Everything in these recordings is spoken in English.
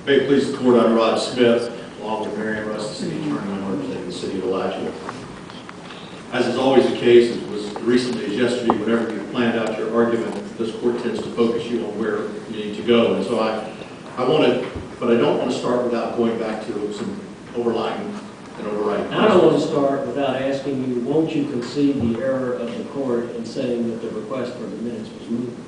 May it please the court, I'm Rod Smith, along with Marion Russ, the city attorney. I'm representing the city of Alachua. As is always the case, it was recently as yesterday, whenever you planned out your argument, this court tends to focus you on where you need to go. And so I don't want to start without going back to some overlying and overriding. I don't want to start without asking you, won't you concede the error of the court in saying that the request for the minutes was moved?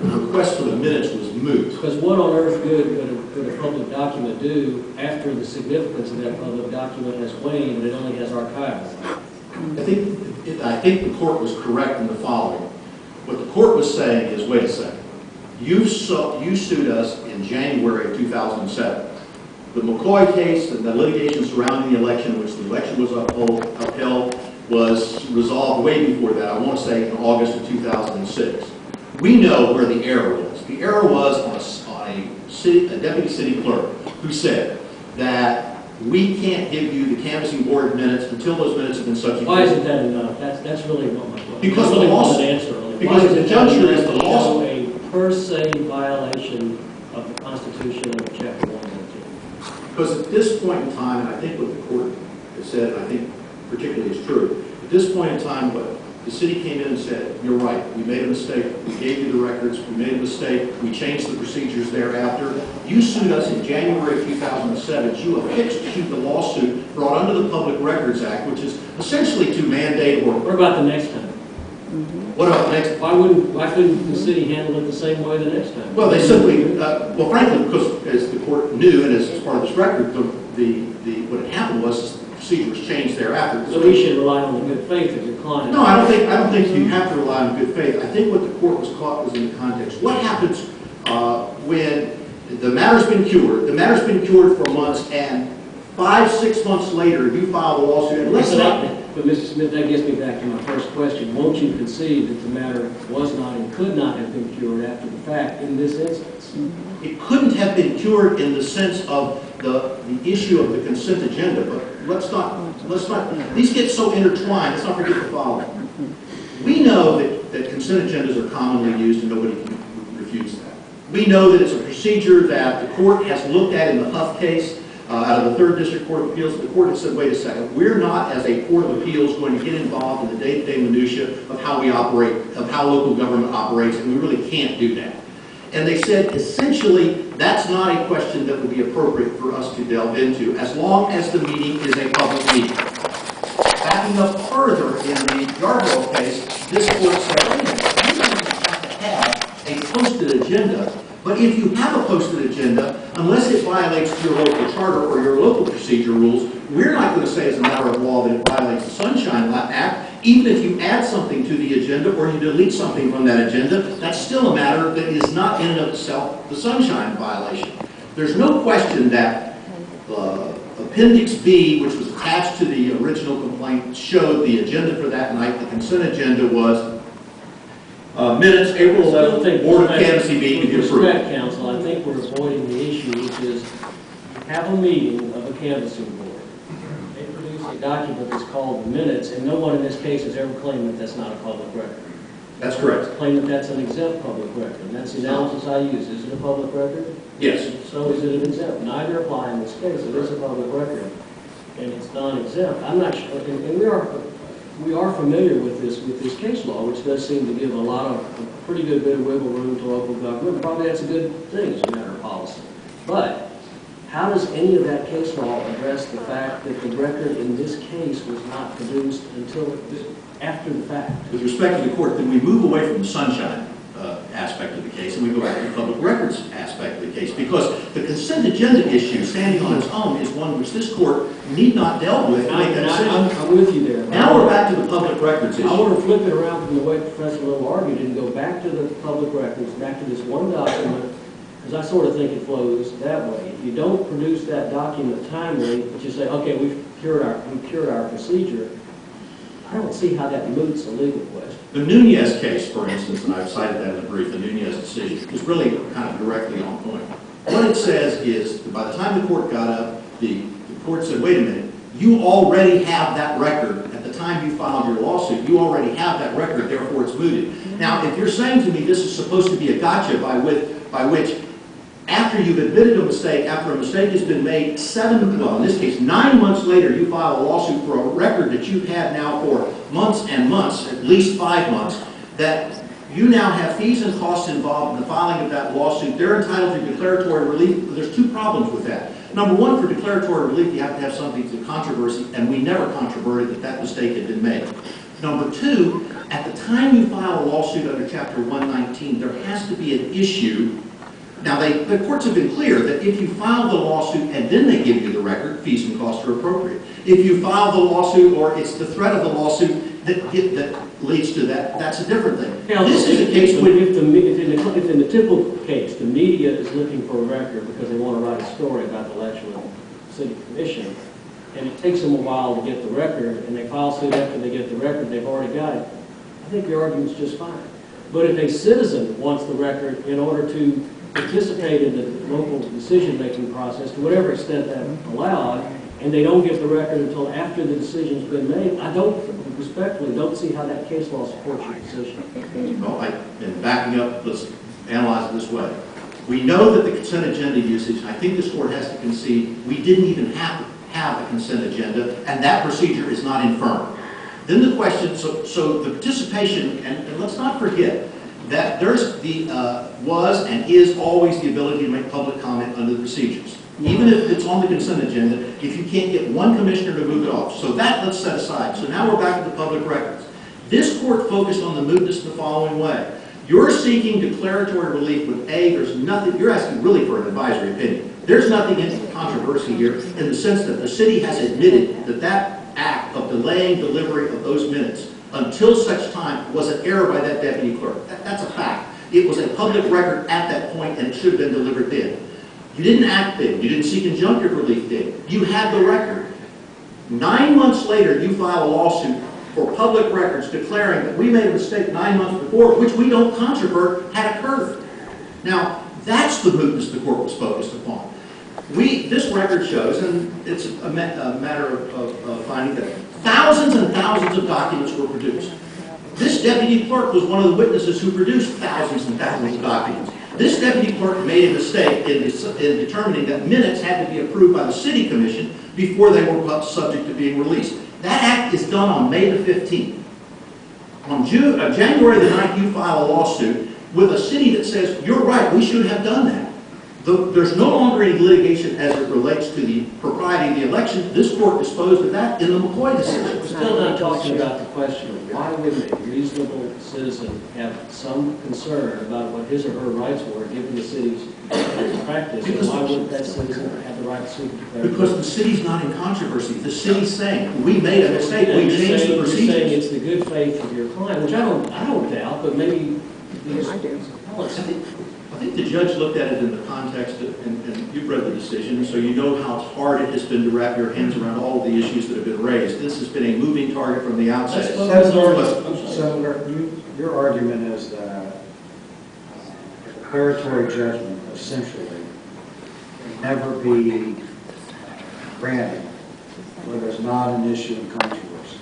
The request for the minutes was moot. Because what on earth good could a public document do after the significance of that public document has waned and it only has archival? I think the court was correct in the following. What the court was saying is, wait a second, you sued us in January of 2007. The McCoy case and the litigation surrounding the election, which the election was upheld, was resolved way before that, I want to say in August of 2006. We know where the error was. The error was on a deputy city clerk who said that we can't give you the canvassing board minutes until those minutes have been subject to. Why isn't that enough? That's really not my question. Because the law, because the juncture is the law. A per se violation of the Constitution of Chapter 119. Because at this point in time, and I think what the court has said, and I think particularly is true, at this point in time, what the city came in and said, you're right, we made a mistake, we gave you the records, we made a mistake, we changed the procedures thereafter. You sued us in January of 2007. You affixed to the lawsuit brought under the Public Records Act, which is essentially to mandate or... What about the next time? What about the next? Why couldn't the city handle it the same way the next time? Well, they simply, well, frankly, because as the court knew, and as part of this record, what had happened was the procedure was changed thereafter. So we should rely on the good faith of your client. No, I don't think you have to rely on good faith. I think what the court was caught was in the context. What happens when the matter's been cured? The matter's been cured for months, and 5-6 months later, you file a lawsuit. And but Mr. Smith, that gets me back to my first question. Won't you concede that the matter was not and could not have been cured after the fact in this instance? It couldn't have been cured in the sense of the issue of the consent agenda, but let's not, these get so intertwined, let's not forget the following. We know that consent agendas are commonly used and nobody refutes that. We know that it's a procedure that the court has looked at in the Huff case out of the 3rd District Court of Appeals. The court has said, wait a second, we're not as a court of appeals going to get involved in the day-to-day minutia of how we operate, of how local government operates, and we really can't do that. And they said, essentially, that's not a question that would be appropriate for us to delve into as long as the meeting is a public meeting. Backing up further in the Yarborough case, this court said, wait a minute, you don't have to have a posted agenda, but if you have a posted agenda, unless it violates your local charter or your local procedure rules, we're not going to say as a matter of law that it violates the Sunshine Act. Even if you add something to the agenda or you delete something from that agenda, that's still a matter that is not in and of itself the Sunshine violation. There's no question that Appendix B, which was attached to the original complaint, showed the agenda for that night. The consent agenda was minutes, April 11th, Board of Canvassing meeting to be approved. With respect, counsel, I think we're avoiding the issue, which is have a meeting of a canvassing board. They produce a document that's called the minutes, and no one in this case has ever claimed that that's not a public record. That's correct. Claim that that's an exempt public record, and that's the analysis I use. Is it a public record? Yes. So is it an exempt? Neither apply in this case. It is a public record, and it's non-exempt. I'm not sure, and we are familiar with this case law, which does seem to give a pretty good bit of wiggle room to local government. Probably that's a good thing as a matter of policy. But how does any of that case law address the fact that the record in this case was not produced until after the fact? With respect to the court, then we move away from the Sunshine aspect of the case and we go back to the public records aspect of the case, because the consent agenda issue, standing on its own, is one which this court need not delve with. I'm with you there. Now we're back to the public records issue. I want to flip it around from the way Professor Little argued and go back to the public records, back to this one document, because I sort of think it flows that way. If you don't produce that document timely, but you say, okay, we've cured our procedure, I don't see how that moots a legal question. The Nunez case, for instance, and I've cited that in the brief, the Nunez decision, is really kind of directly on point. What it says is that by the time the court got up, the court said, wait a minute, you already have that record. At the time you filed your lawsuit, you already have that record, therefore it's mooted. Now, if you're saying to me this is supposed to be a gotcha by which after you've admitted a mistake, after a mistake has been made, well, in this case, 9 months later, you file a lawsuit for a record that you've had now for months and months, at least 5 months, that you now have fees and costs involved in the filing of that lawsuit. They're entitled to declaratory relief. There's two problems with that. Number one, for declaratory relief, you have to have something to controversy, and we never controverted that that mistake had been made. Number two, at the time you file a lawsuit under Chapter 119, there has to be an issue. Now, the courts have been clear that if you file the lawsuit and then they give you the record, fees and costs are appropriate. If you file the lawsuit or it's the threat of the lawsuit that leads to that, that's a different thing. Now, this is a case when... If in the typical case, the media is looking for a record because they want to write a story about the Alachua City Commission, and it takes them a while to get the record, and they file suit after they get the record, they've already got it, I think your argument's just fine. But if a citizen wants the record in order to participate in the local decision-making process to whatever extent that's allowed, and they don't get the record until after the decision's been made, I respectfully don't see how that case law supports your position. Well, and backing up, let's analyze it this way. We know that the consent agenda usage, I think this court has to concede, we didn't even have a consent agenda, and that procedure is not infirm. Then the question, so the participation, and let's not forget that there's was and is always the ability to make public comment under the procedures. Even if it's on the consent agenda, if you can't get one commissioner to move it off. So that let's set aside. So now we're back to the public records. This court focused on the mootness the following way. You're seeking declaratory relief with there's nothing, you're asking really for an advisory opinion. There's nothing in controversy here in the sense that the city has admitted that that act of delaying delivery of those minutes until such time was an error by that deputy clerk. That's a fact. It was a public record at that point and it should have been delivered then. You didn't act then. You didn't seek injunctive relief then. You had the record. 9 months later, you file a lawsuit for public records declaring that we made a mistake 9 months before, which we don't controvert had occurred. Now, that's the mootness the court was focused upon. This record shows, and it's a matter of finding that thousands and thousands of documents were produced. This deputy clerk was one of the witnesses who produced thousands and thousands of documents. This deputy clerk made a mistake in determining that minutes had to be approved by the city commission before they were subject to being released. That act is done on May the 15th. On January the 9th, you file a lawsuit with a city that says, you're right, we should have done that. There's no longer any litigation as it relates to the propriety of the election. This court disposed of that in the McCoy decision. We're still not talking about the question of why would a reasonable citizen have some concern about what his or her rights were given the city's practice, and why would that citizen have the right to sue? Because the city's not in controversy. The city's saying, we made a mistake, we changed the procedures. You're saying it's the good faith of your client, which I don't doubt, but maybe these I think the judge looked at it in the context of, and you've read the decision, so you know how hard it has been to wrap your hands around all of the issues that have been raised. This has been a moving target from the outset. So your argument is that declaratory judgment essentially can never be granted where there's not an issue in controversy.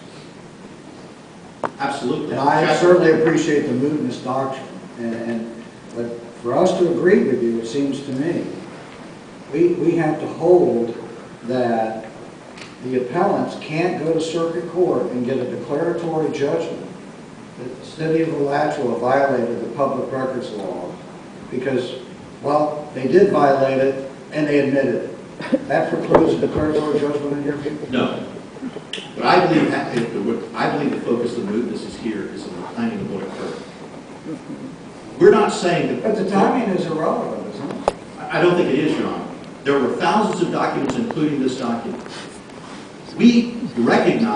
Absolutely. And I certainly appreciate the mootness doctrine, but for us to agree with you, it seems to me, we have to hold that the appellants can't go to circuit court and get a declaratory judgment that the City of Alachua violated the public records law because, well, they did violate it and they admitted it. That precludes a declaratory judgment in your view? No. But I believe the focus of the mootness is here is in the timing of what occurred. We're not saying that... But the timing is irrelevant, isn't it? I don't think it is, Your Honor. There were thousands of documents, including this document. We recognize